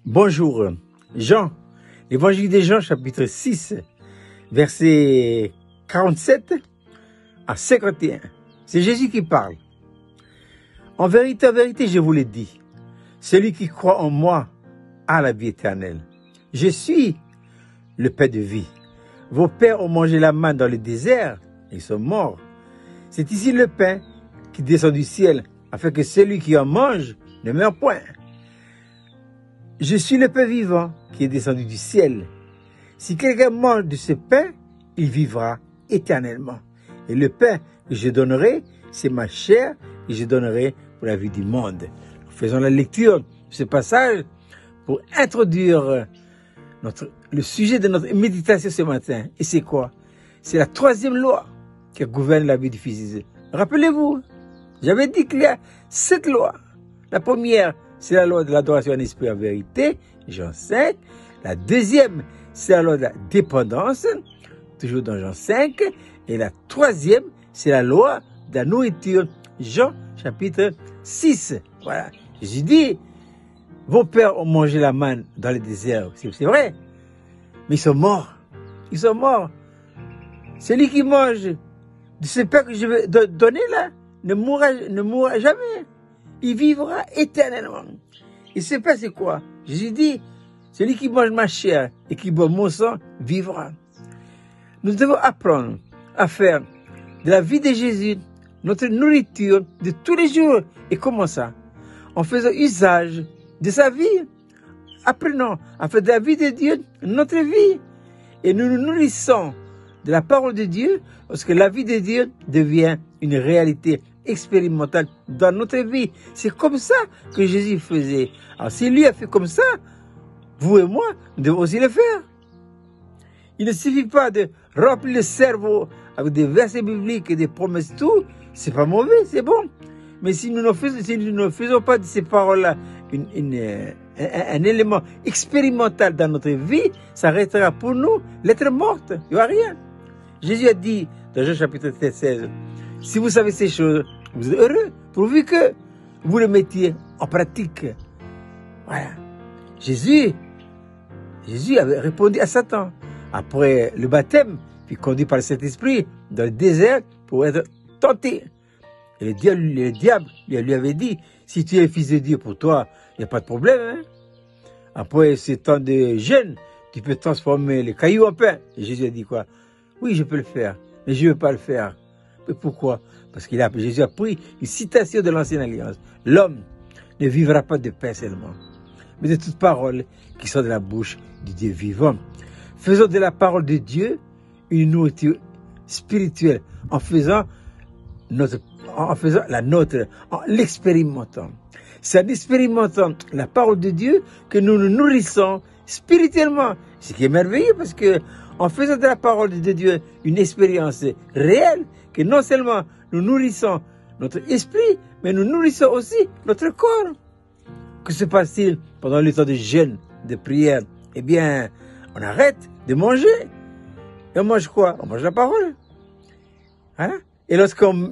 Bonjour. Jean, l'évangile de Jean, chapitre 6, versets 47 à 51. C'est Jésus qui parle. En vérité, je vous l'ai dit, celui qui croit en moi a la vie éternelle. Je suis le pain de vie. Vos pères ont mangé la manne dans le désert et ils sont morts. C'est ici le pain qui descend du ciel, afin que celui qui en mange ne meure point. Je suis le pain vivant qui est descendu du ciel. Si quelqu'un mange de ce pain, il vivra éternellement. Et le pain que je donnerai, c'est ma chair que je donnerai pour la vie du monde. Faisons la lecture de ce passage pour introduire le sujet de notre méditation ce matin. Et c'est quoi? C'est la troisième loi qui gouverne la vie du Fils. Rappelez-vous, j'avais dit qu'il y a 7 lois. La première, c'est la loi de l'adoration en esprit en vérité, Jean 5. La deuxième, c'est la loi de la dépendance, toujours dans Jean 5. Et la troisième, c'est la loi de la nourriture, Jean chapitre 6. Voilà. Jésus dit, vos pères ont mangé la manne dans le désert. C'est vrai. Mais ils sont morts. Ils sont morts. Celui qui mange de ce pain que je vais donner là, ne mourra jamais. Il vivra éternellement. Et ce pain, c'est quoi? Jésus dit, celui qui mange ma chair et qui boit mon sang vivra. Nous devons apprendre à faire de la vie de Jésus notre nourriture de tous les jours. Et comment ça? En faisant usage de sa vie. Apprenons à faire de la vie de Dieu notre vie. Et nous nous nourrissons de la parole de Dieu parce que la vie de Dieu devient une réalité expérimentale dans notre vie. C'est comme ça que Jésus faisait. Alors si lui a fait comme ça, vous et moi, nous devons aussi le faire. Il ne suffit pas de remplir le cerveau avec des versets bibliques et des promesses, tout. C'est pas mauvais, c'est bon. Mais si nous ne faisons pas de ces paroles-là un élément expérimental dans notre vie, ça restera pour nous lettre morte. Il n'y aura rien. Jésus a dit dans Jean chapitre 16, si vous savez ces choses, vous êtes heureux, pourvu que vous le mettiez en pratique. Voilà. Jésus avait répondu à Satan après le baptême, puis conduit par le Saint-Esprit dans le désert pour être tenté. Et le diable lui avait dit, si tu es fils de Dieu, pour toi, il n'y a pas de problème. Hein? Après ce temps de jeûne, tu peux transformer les cailloux en pain. Et Jésus a dit quoi? Oui, je peux le faire, mais je ne veux pas le faire. Mais pourquoi? Parce que Jésus a pris une citation de l'Ancienne Alliance. L'homme ne vivra pas de pain seulement, mais de toute parole qui sort de la bouche du Dieu vivant. Faisons de la parole de Dieu une nourriture spirituelle en faisant la nôtre, en l'expérimentant. C'est en expérimentant la parole de Dieu que nous nous nourrissons spirituellement. Ce qui est merveilleux parce que en faisant de la parole de Dieu une expérience réelle, que non seulement nous nourrissons notre esprit, mais nous nourrissons aussi notre corps. Que se passe-t-il pendant le temps de jeûne, de prière? Eh bien, on arrête de manger. Et on mange quoi? On mange la parole. Hein? Et lorsqu'on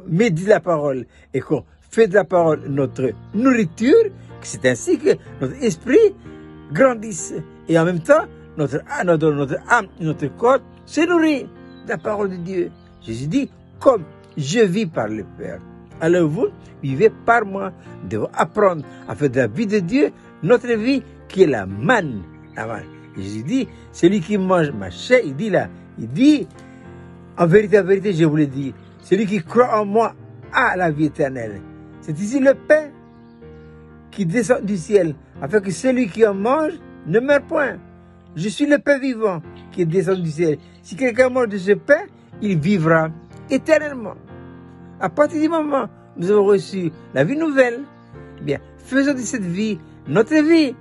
médite la parole et qu'on fait de la parole notre nourriture, c'est ainsi que notre esprit grandisse. Et en même temps, notre âme, notre corps se nourrit de la parole de Dieu. Jésus dit, comme je vis par le Père, alors vous vivez par moi. Nous devons apprendre à faire de la vie de Dieu notre vie qui est la manne. Jésus dit, celui qui mange ma chair, il dit, en vérité, je vous l'ai dit, celui qui croit en moi a la vie éternelle. C'est ici le pain qui descend du ciel, afin que celui qui en mange ne meure point. Je suis le pain vivant qui est descendu du ciel. Si quelqu'un mange de ce pain, il vivra éternellement. À partir du moment où nous avons reçu la vie nouvelle, eh bien, faisons de cette vie notre vie.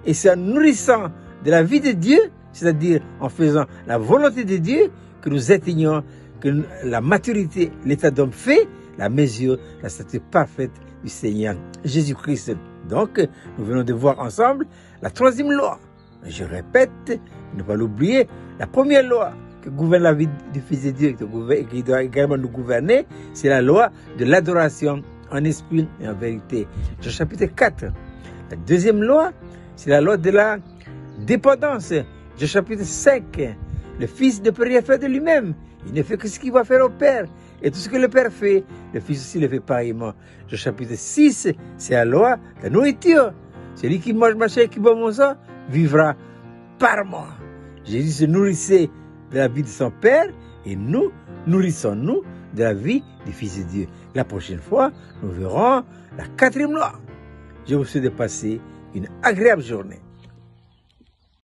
Et c'est en nourrissant de la vie de Dieu, c'est-à-dire en faisant la volonté de Dieu, que nous atteignons que la maturité, l'état d'homme fait, la mesure, la stature parfaite du Seigneur Jésus-Christ. Donc, nous venons de voir ensemble la troisième loi. Je répète, ne pas l'oublier, la première loi qui gouverne la vie du Fils de Dieu et qui doit également nous gouverner, c'est la loi de l'adoration en esprit et en vérité. Jean chapitre 4. La deuxième loi, c'est la loi de la dépendance. Jean chapitre 5, le Fils ne peut rien faire de lui-même. Il ne fait que ce qu'il va faire au Père. Et tout ce que le Père fait, le Fils aussi le fait pareillement. Jean chapitre 6, c'est la loi de la nourriture. Celui qui mange ma chair et qui boit mon sang vivra par moi. Jésus se nourrissait de la vie de son Père et nous nourrissons-nous de la vie du Fils de Dieu. La prochaine fois, nous verrons la quatrième loi. Je vous souhaite de passer une agréable journée.